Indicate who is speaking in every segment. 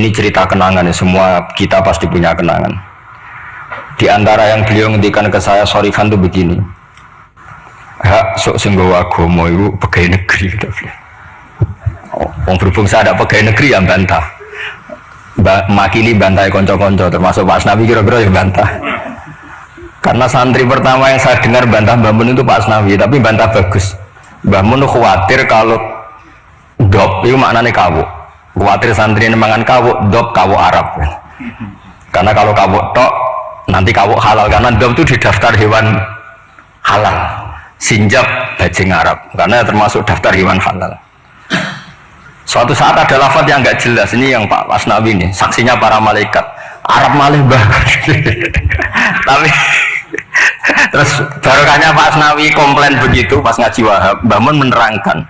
Speaker 1: Ini cerita kenangan ya, semua kita pasti punya kenangan. Di antara yang beliau ngendikan ke saya sorifan tuh begini. Hak sok sing nggawa agama iku pegawai negeri gitu. Wong berhubung saya ada pegawai negeri yang bantah. Makili bantai konco-konco termasuk Pak Asnawi kira-kira yang bantah. Karena santri pertama yang saya dengar bantah Mbah Mun itu Pak Asnawi, tapi bantah bagus. Mbah Mun khawatir kalau dop itu maknanya kawuk. Khawatir santri ini mangan kawuk, dop kawuk Arab. Karena kalau kawuk tok nanti kawuk halal, karena dop itu di daftar hewan halal. Sinjab bajing Arab karena termasuk daftar hewan halal. Suatu saat ada lafaz yang enggak jelas, ini yang Pak Asnawi ini saksinya para malaikat Arab malih bah. Tapi terus barokahnya Pak Asnawi komplain begitu pas ngaji Wahab, Mbah Mun menerangkan,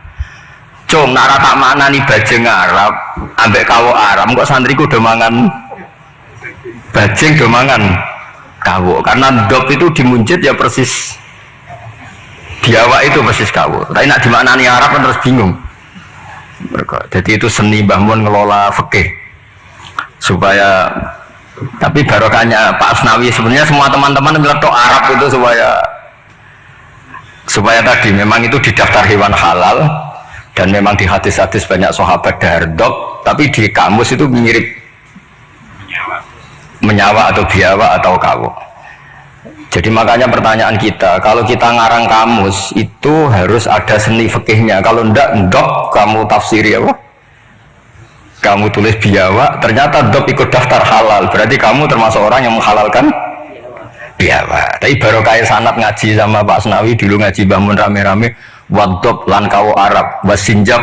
Speaker 1: "Cung, nara tak maknani bajing Arab ambek kawuk Arab, kok santriku do mangan bajing do mangan kawuk." Karena dop itu dimuncit ya persis biawak itu persis kawuk. Tapi nak dimaknani Arab kan terus bingung. Jadi itu seni Mbah Mun ngelola fikih supaya, tapi barokahnya Pak Asnawi sebenarnya semua teman-teman meletok Arab itu supaya tadi memang itu di daftar hewan halal dan memang di hadis-hadis banyak sahabat dardop, tapi di kamus itu mirip menyawa atau biawa atau kawuk. Jadi makanya pertanyaan kita, kalau kita ngarang kamus itu harus ada seni fikihnya. Kalau ndak kamu tafsiri apa? Kamu tulis biawa, ternyata dop ikut daftar halal, berarti kamu termasuk orang yang menghalalkan biawa. Tapi baru kayak sanat ngaji sama Pak Asnawi dulu ngaji Mbah Mun rame-rame, wadop lan kawuk Arab, wasinjab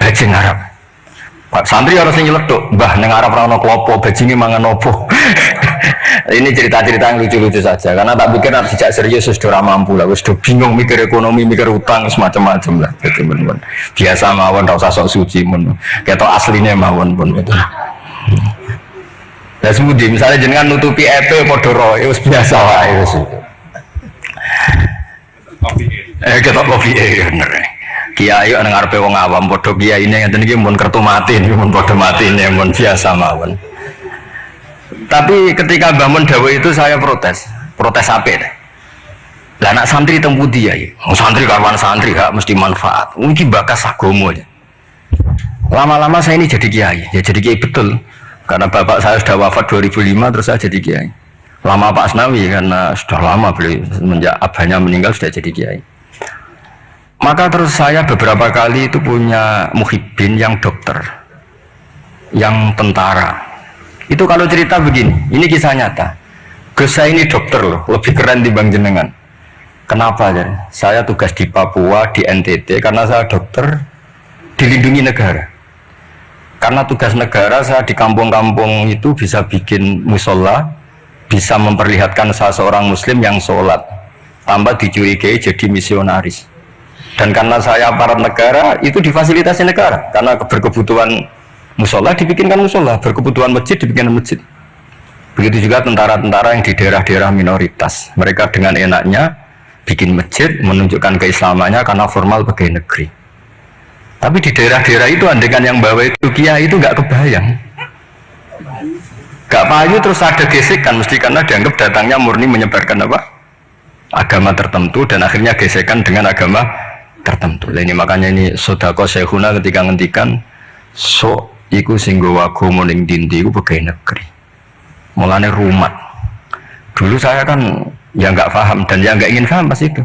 Speaker 1: bajing Arab. Pak santri harus nyeletuk, Mbah neng Arab rano klopo, bajingnya mangan opo. Ini cerita-cerita yang lucu-lucu saja, karena tak pikir nanti tidak serius sudah mampu lah, sudah bingung mikir ekonomi, mikir utang, semacam-macam lah. Gitu, biasa mawon, tak usah sok suci pun, kayak aslinya mawon pun gitu. Ya semudi, misalnya jenengan nutupi EP podoro, itu biasa lah itu sih. Kita kopi bener. Kiai yang ngarepe wong awam, podo kiai ini yang tadi pun kertu mati, pun podo mati ini pun biasa mawon. Tapi ketika Mbah Mun dawuh itu saya protes apa deh? Lah anak santri temu dia ya. Santri kawan santri gak mesti manfaat. Mungkin bakas agama ya. Lama-lama saya ini jadi kiai, ya jadi kiai betul. Karena bapak saya sudah wafat 2005 terus saya jadi kiai. Lama Pak Asnawi karena sudah lama beliau semenjak abahnya meninggal sudah jadi kiai. Maka terus saya beberapa kali itu punya muhibbin yang dokter, yang tentara. Itu kalau cerita begini, ini kisah nyata. Gus saya ini dokter loh, lebih keren dibanding jenengan. Kenapa ya? Saya tugas di Papua, di NTT, karena saya dokter dilindungi negara. Karena tugas negara saya di kampung-kampung itu bisa bikin musola, bisa memperlihatkan saya seorang muslim yang sholat, tambah dicurigai jadi misionaris. Dan karena saya aparat negara, itu difasilitasi negara, karena berkebutuhan musola dibikinkan musola, berkebutuhan masjid dibikinkan masjid. Begitu juga tentara-tentara yang di daerah-daerah minoritas, mereka dengan enaknya bikin masjid menunjukkan keislamannya karena formal pegawai negeri. Tapi di daerah-daerah itu andekan yang bawa itu kiai itu nggak kebayang, nggak payu, terus ada gesekan mesti karena dianggap datangnya murni menyebarkan apa? Agama tertentu dan akhirnya gesekan dengan agama tertentu. Ini makanya ini sodako syekhuna ketika ngendikan so iku sing nggawa agama ning ndi iku pegawai negeri. Mulane rumat. Dulu saya kan ya nggak paham dan ya nggak ingin paham pas itu.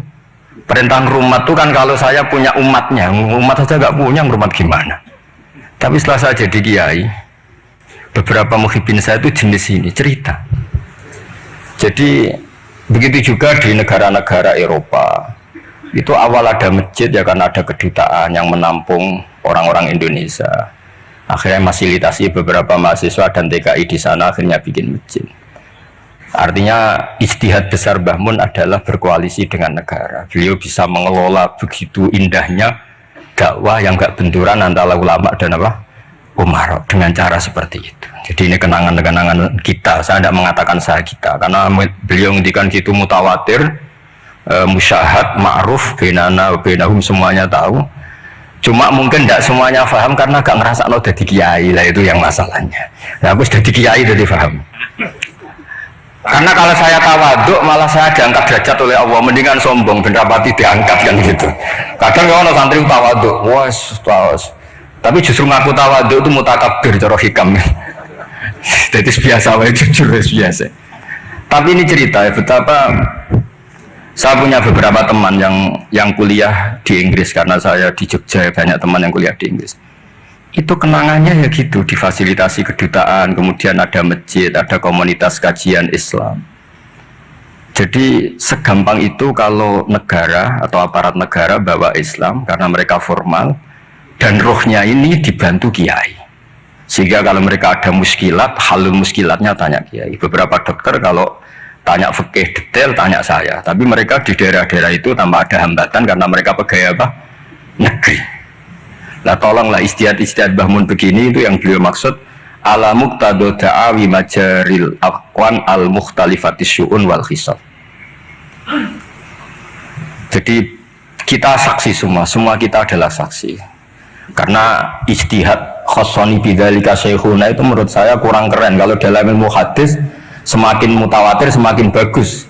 Speaker 1: Perintah rumat itu kan kalau saya punya umatnya, umat saja nggak punya, rumat gimana? Tapi setelah saya jadi kiai, beberapa muhibbin saya itu jenis ini cerita. Jadi begitu juga di negara-negara Eropa. Itu awal ada masjid ya karena ada kedutaan yang menampung orang-orang Indonesia. Akhirnya fasilitasi beberapa mahasiswa dan TKI di sana akhirnya bikin masjid. Artinya ijtihad besar Mbah Mun adalah berkoalisi dengan negara. Beliau bisa mengelola begitu indahnya dakwah yang gak benturan antara ulama dan apa? Umar dengan cara seperti itu. Jadi ini kenangan-kenangan kita. Saya tidak mengatakan saya kita karena beliau ngendikan gitu mutawatir, musyahad, ma'ruf, bainana, bainahum semuanya tahu. Cuma mungkin tidak semuanya paham karena gak ngerasa no jadi kiai lah, itu yang masalahnya. Nah, aku sudah di kiai jadi paham. Karena kalau saya tawaduk malah saya diangkat derajat oleh Allah, mendingan sombong ben rapati diangkat kan gitu. Kadang ya ono santri tawaduk, wes tawas. Tapi justru ngaku tawaduk itu mutakabir cara hikam. Jadi biasa wae, jujur biasa. Tapi ini cerita ya betapa saya punya beberapa teman yang kuliah di Inggris, karena saya di Jogja banyak teman yang kuliah di Inggris. Itu kenangannya ya gitu, difasilitasi kedutaan, kemudian ada masjid, ada komunitas kajian Islam. Jadi segampang itu kalau negara atau aparat negara bawa Islam karena mereka formal dan rohnya ini dibantu kiai. Sehingga kalau mereka ada muskilat, halul muskilatnya tanya kiai. Beberapa dokter kalau tanya fikih detail tanya saya, tapi mereka di daerah-daerah itu tanpa ada hambatan karena mereka pegawai apa? Negeri. Nah tolonglah istiad-istiad Mbah Mun begini, itu yang beliau maksud ala muqtado da'awi majaril aqwan al mukhtalifatis syu'un wal khisab. Jadi kita saksi semua kita adalah saksi. Karena ijtihad khossoni bidzalika syekhuna itu menurut saya kurang keren. Kalau dalam ilmu hadis semakin mutawatir semakin bagus.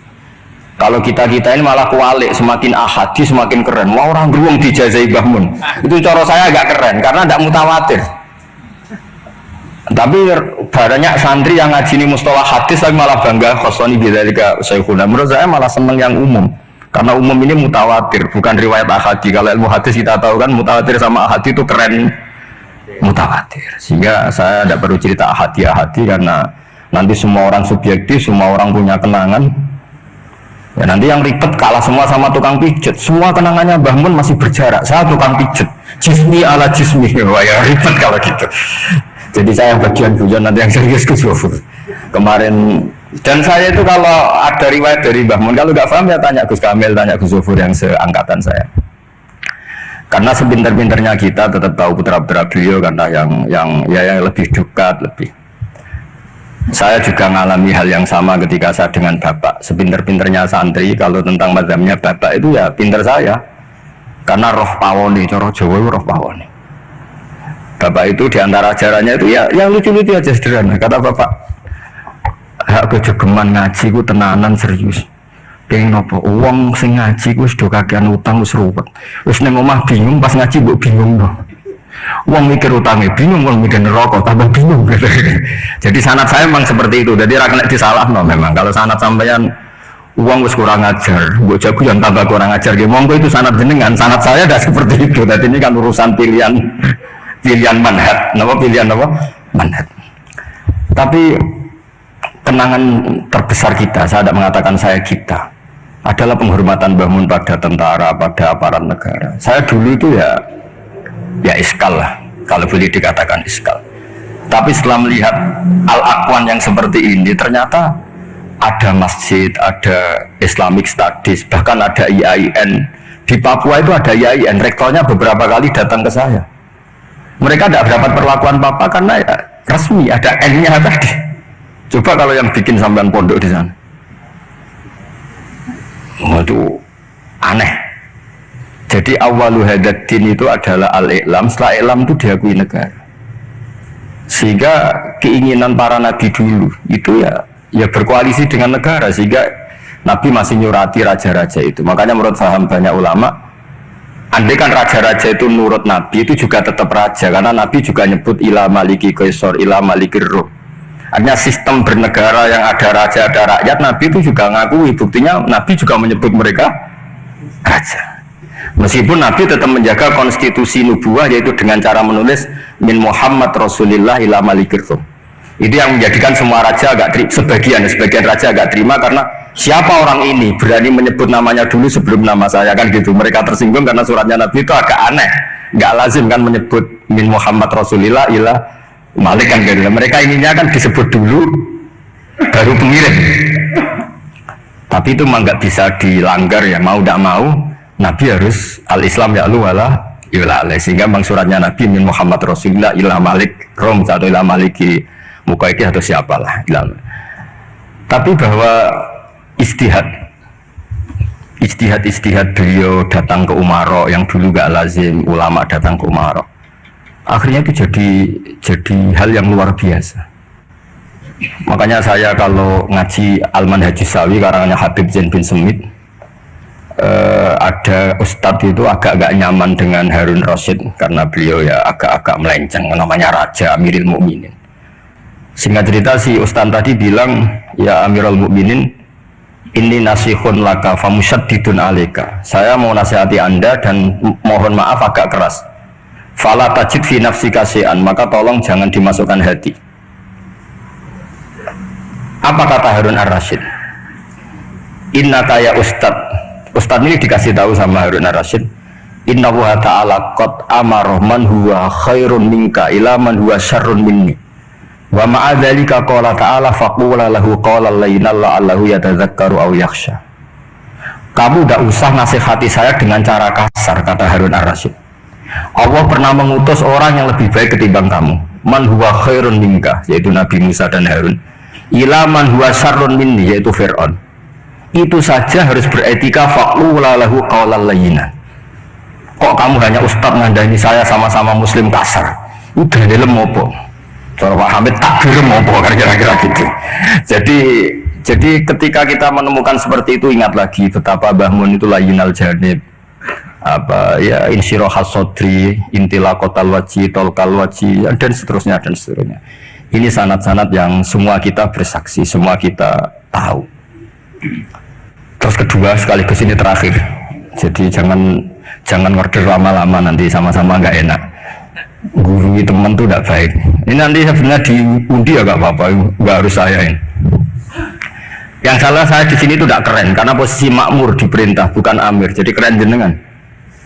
Speaker 1: Kalau kita ini malah kualik, semakin ahadi semakin keren. Wah, orang beruang dijazai Mbah Mun. Itu cara saya agak keren karena tidak mutawatir. Tapi banyak santri yang ngaji ini mustalah hadis tapi malah bangga khossoni bidzalika syekhuna. Menurut saya malah seneng yang umum. Karena umum ini mutawatir, bukan riwayat ahadi. Kalau ilmu hadis kita tahu kan mutawatir sama ahadi itu keren mutawatir. Sehingga saya tidak perlu cerita ahadi karena nanti semua orang subjektif, semua orang punya kenangan. Ya nanti yang ribet kalah semua sama tukang pijet. Semua kenangannya Mbah Mun masih berjarak. Saya tukang pijet, jismi ala jismi. Wah ya ribet kalau gitu. Jadi saya bagian hujan nanti yang serius ke Zofur kemarin. Dan saya itu kalau ada riwayat dari Mbah Mun, kalau nggak paham ya tanya Gus Kamil, tanya Gus Zofur yang seangkatan saya. Karena sepinter-pinternya kita tetap tahu putra-putra beliau karena yang lebih dekat lebih. Saya juga mengalami hal yang sama ketika saya dengan bapak. Sepinter-pinternya santri, kalau tentang mazhabnya bapak itu ya pinter saya. Karena roh pawoni, coro Jawa roh pawoni. Bapak itu diantara ajarannya itu ya yang lucu-lucu aja sederhana. Kata bapak, hak kejogeman ngaji ku tenanan serius. Pengen apa? Uang sing ngaji ku sudah kakean utang wis ruwet. Wis nang omah bingung, pas ngaji mbok bingung no. Uang mikir utangnya bingung, uang mikir neraka tambah bingung. Jadi sanad saya memang seperti itu. Jadi rakyat disalah no memang. Kalau sanad sampeyan uang wis kurang ajar, mbok jago yang tambah kurang ajar. Monggo itu sanad jenengan. Sanad saya dah seperti itu. Jadi ini kan urusan pilihan manhaj. Napa pilihan apa? Manhaj. Tapi kenangan terbesar kita, saya tidak mengatakan saya kita, adalah penghormatan Mbah Mun pada tentara, pada aparat negara. Saya dulu itu ya iskal lah, kalau boleh dikatakan iskal. Tapi setelah melihat al-aqwan yang seperti ini, ternyata ada masjid, ada Islamic Studies, bahkan ada IAIN. Di Papua itu ada IAIN, rektornya beberapa kali datang ke saya. Mereka tidak dapat perlakuan Papa karena ya resmi, ada N-nya tadi. Coba kalau yang bikin sampean pondok di sana. Waduh, aneh. Jadi awalu hadatin itu adalah al-i'lam, setelah i'lam itu diakui negara. Sehingga keinginan para nabi dulu itu ya berkoalisi dengan negara, sehingga Nabi masih nyurati raja-raja itu. Makanya menurut paham banyak ulama, andai kan raja-raja itu nurut Nabi itu juga tetap raja, karena Nabi juga nyebut ila maliki qaisar, ila malikir ruh. Artinya sistem bernegara yang ada raja, ada rakyat, Nabi itu juga ngakui. Buktinya Nabi juga menyebut mereka raja. Meskipun Nabi tetap menjaga konstitusi nubuah, yaitu dengan cara menulis min Muhammad Rasulillah ila malikir ruh. Itu yang menjadikan semua raja agak sebagian raja agak terima, karena siapa orang ini berani menyebut namanya dulu sebelum nama saya, kan gitu. Mereka tersinggung karena suratnya Nabi itu agak aneh, nggak lazim kan menyebut min Muhammad Rasulillah ila Malik kan gitu. Mereka inginnya kan disebut dulu baru pengirim. Tapi itu memang nggak bisa dilanggar ya, mau tidak mau Nabi harus al-Islam ya'lu wala yu'la, sehingga memang suratnya Nabi min Muhammad Rasulillah ila Malik Rom atau ila Maliki Mukaiki atau siapalah. Tapi bahwa istihad ijtihad beliau datang ke Umaro yang dulu gak lazim ulama datang ke Umaro. Akhirnya itu jadi hal yang luar biasa. Makanya saya kalau ngaji Al-Manhajus Sawi karangannya Habib Zain bin Semit, ada ustadz itu agak nyaman dengan Harun Rasyid karena beliau ya agak melenceng, namanya Raja Amirul Mukminin. Singkat cerita si ustadz tadi bilang, ya Amirul Mukminin, ini nasihun laka famusyaddidun alika. Saya mau nasihati Anda dan mohon maaf agak keras. Fala tajid fi nafsika syai'an, maka tolong jangan dimasukkan hati. Apa kata Harun Ar-Rasyid? Inna kaya Ustadz ini dikasih tahu sama Harun Ar-Rasyid. Inna wa ta'ala qad amara man huwa khairun minka ila man huwa syarrun minni. Wa ma'adzalika qala ta'ala faqula lahu qawlan layyinan la'allahu yatadzakkaru aw yakhsha. Kamu tidak usah nasihati saya dengan cara kasar, kata Harun Ar-Rasyid. Allah pernah mengutus orang yang lebih baik ketimbang kamu. Man huwa khairun minka, yaitu Nabi Musa dan Harun. Ila man huwa syarrun minni, yaitu Fir'aun. Itu saja harus beretika faqula lahu qawlan layyinan. Kok kamu hanya ustadz ngandani saya sama-sama muslim kasar? Udah dalam apa? Cara Pak Hamid takbir apa kira-kira gitu. Jadi ketika kita menemukan seperti itu, ingat lagi betapa Mbah Mun itu layyinal janib, apa ya, insyirahas sodri, intilaqatal wajhi, tolkal wajhi, dan seterusnya. Ini sanad-sanad yang semua kita bersaksi, semua kita tahu. Terus kedua, sekaligus ini terakhir, jadi jangan order lama-lama, nanti sama-sama nggak enak. Guru teman tuh tidak baik. Ini nanti sebenarnya diundi ya nggak apa-apa, nggak harus saya ini. Yang salah saya di sini itu tidak keren, karena posisi makmur diperintah, bukan amir, jadi keren jenengan.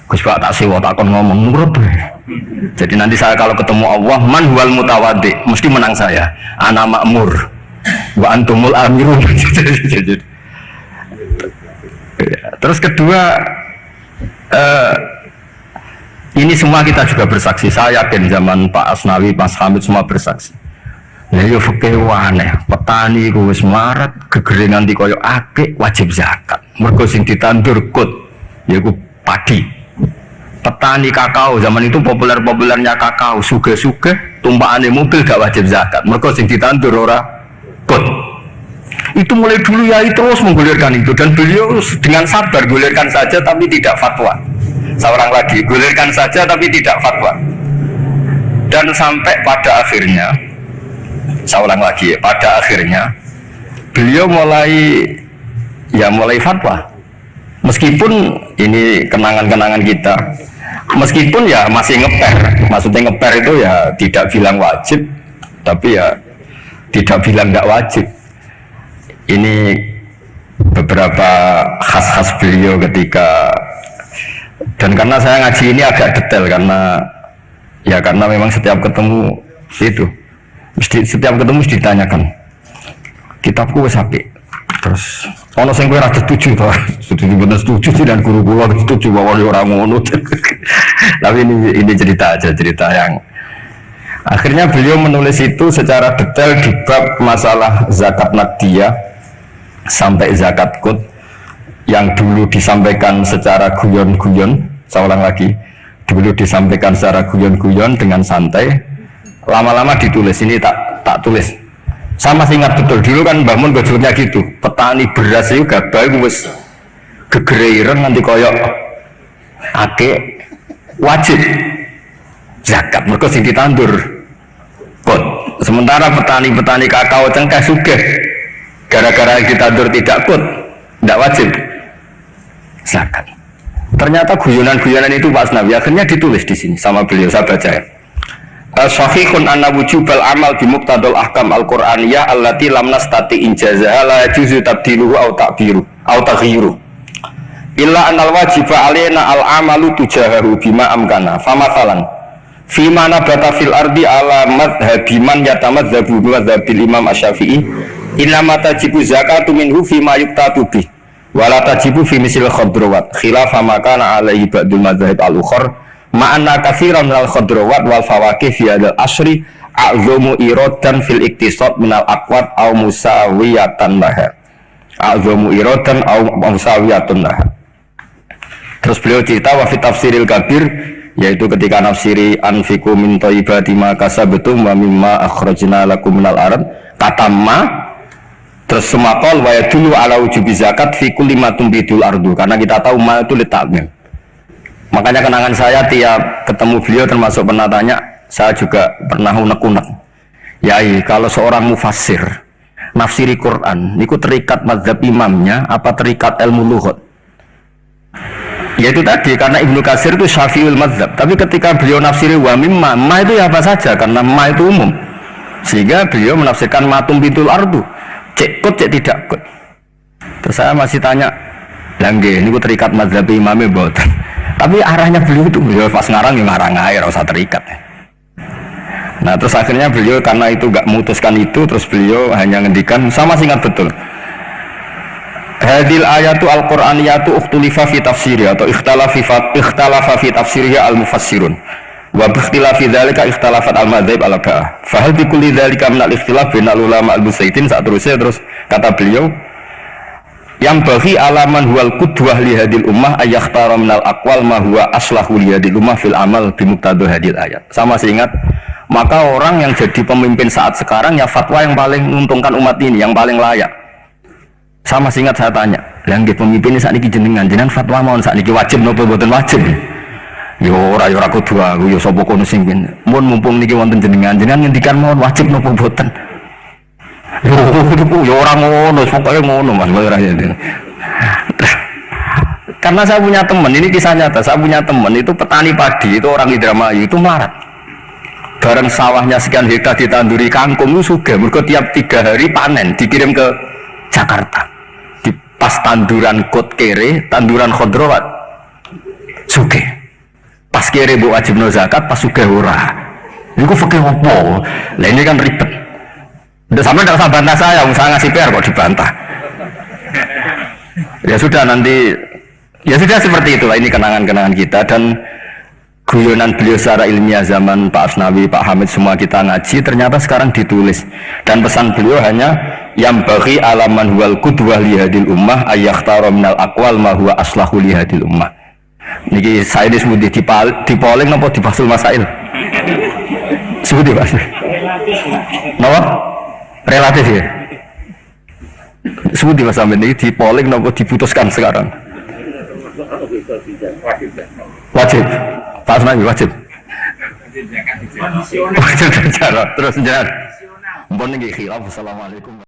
Speaker 1: Gus Pak tak sewa tak akan ngomong nurut. Jadi nanti saya kalau ketemu Allah, man huwal mutawaddi, mesti menang saya. Ana makmur, wa antumul amirun. Terus kedua, ini semua kita juga bersaksi. Saya yakin zaman Pak Asnawi, Mas Hamid semua bersaksi. Nah, yo fikih aneh, petani ku wis marat, gegeringan di koyo akeh wajib zakat. Mergo sing ditandur kut yaiku padi. Petani kakao zaman itu populernya kakao, suge-suge tumpakane mobil gak wajib zakat. Mergo sing ditandur ora kut. Itu mulai dulu Yai terus menggulirkan itu, dan beliau dengan sabar gulirkan saja tapi tidak fatwa. Seorang lagi gulirkan saja tapi tidak fatwa. Dan sampai pada akhirnya, seorang lagi pada akhirnya beliau mulai fatwa. Meskipun ini kenangan-kenangan kita, meskipun ya masih ngeper, maksudnya ngeper itu ya tidak bilang wajib, tapi ya tidak bilang nggak wajib. Ini beberapa khas-khas beliau ketika, dan karena saya ngaji ini agak detail karena memang setiap ketemu itu, setiap ketemu mesti ditanyakan kitabku wis apik. Terus ono sing kowe ra setuju to, setuju dan guru kula setuju bahwa ora ngono. Tapi ini cerita yang akhirnya beliau menulis itu secara detail di bab masalah zakat naqdiyah sampai zakat qut yang dulu disampaikan secara guyon-guyon. Saya ulang lagi, dulu disampaikan secara guyon-guyon dengan santai, lama-lama ditulis. Ini tak tulis. Saya masih ingat betul dulu kan Mbah Mun gojolnya gitu, petani beras itu gabah wis gegereiren nanti koyok ake wajib zakat mergo sing ditandur kot. Sementara petani kakao cengkeh sugih gara-gara ditandur tidak kot, tidak wajib zakat. Ternyata guyonan-guyonan itu Pak Asnawi akhirnya ditulis di sini sama beliau, saya baca ya. Sahihun anna wujubal amal bi muqtadal ahkam al-Qur'aniyah allati lam nastati injazaha la yajuzu tabdiluhu aw ta'biru aw taghyiru illa annal wajiba alaina al-amalu tujahahu bima amkana. Famathalan fi ma nabata fil ardi ala madhhabi man yatamadzhabu bi madhhabil Imam Asy-Syafi'i inna ma tajibu zakatu minhu fi ma yuqtatu bih wa la tajibu fi misil khadrawat khilafa ma kana alaihi ba'dul madzhab al-ukhra ma'anna katsiran minal khadrawat wal fawakih fi hadzal asri a'zamu iradan fil iktisad minal aqwat aw musawiyatan laha. A'zamu iradan aw musawiyatun laha. Terus beliau cerita wa fi tafsiril kabir, yaitu ketika nafsiri anfiqu min thayyibati ma kasabtum wa mimma akhrajna lakum minal ard, kata ma terus semakol wa yadullu ala wujubi zakat fi kulli ma tumbitul ardu, karena kita tahu ma itu litakmil. Makanya kenangan saya tiap ketemu beliau termasuk pernah tanya, saya juga pernah unek-unek. Yai, kalau seorang mufassir nafsiri Quran, niku terikat mazhab imamnya apa terikat ilmu lughat? Yaitu tadi, karena Ibnu Katsir itu syafi'ul mazhab, tapi ketika beliau nafsiri wa mimma, ma itu ya apa saja, karena ma itu umum. Sehingga beliau menafsirkan matum bintul ardu, cek kut cek tidak kut. Terus saya masih tanya, langge, niku terikat mazhab imamnya boten. Tapi arahnya beliau itu, beliau pas ngarang ya ngarang air, usah terikat. Nah terus akhirnya beliau karena itu gak memutuskan itu, terus beliau hanya ngendikan, sama ingat betul. Hadil ayatu al-Qur'aniyatu ukhtulifa fi tafsiri atau ikhtalafa fi tafsiriha al-mufassirun. Wa bi ikhtilafi dzalika ikhtalafat al-madzhab al-arba'ah. Fa hal bi kulli dzalika min al-ikhtilaf bainal ulama al-musaitin, saat terus kata beliau, yang bagi alaman huwal qudwah li hadil ummah ayakhtara minal aqwal ma huwa aslahu li hadil ummah fil amal bimuqtada hadil ayat. Sama seingat, maka orang yang jadi pemimpin saat sekarang ya fatwa yang paling menguntungkan umat ini, yang paling layak. Sama seingat saya tanya, yang pemimpin ini saat ini jenengan fatwa mohon saat ini wajib napa mboten wajib? Yo ora kudu aku yo sapa kono sing mun mumpung niki wonten jenengan ngendikan mohon wajib napa mboten? Yo orang ngono, pokoknya ngono Mas. Karena saya punya teman, ini kisah nyata. Saya punya teman itu petani padi, itu orang Indramayu, itu melarat. Bareng sawahnya sekian hektar ditanduri kangkung, itu sugih. Mereka tiap 3 hari panen, dikirim ke Jakarta. Di pas tanduran kot kere, tanduran khodrowat, sugih. Pas kere bu wajib no zakat, pas sugih ora. Ini kok fakir opo? Nah ini kan ribet. Udah sampai tidak usah bantah saya ngasih PR kok dibantah. Ya sudah nanti, ya sudah seperti itulah, ini kenangan-kenangan kita dan guyonan beliau secara ilmiah zaman Pak Asnawi, Pak Hamid semua kita ngaji, ternyata sekarang ditulis dan pesan beliau hanya yang bagi alaman huwal qudwah li hadil ummah ayakhtara minal aqwal ma huwa aslahu li hadil ummah. Niki saya disebut di polling napa di Basul Masail? Sebut di Basul. Napa? Relatif ya. Sebut di Mas Amin ini di polling nopo diputuskan sekarang. Wajib. Pas lagi wajib. Wajib bicara terus jangan. Mbon niki khilaf. Assalamualaikum.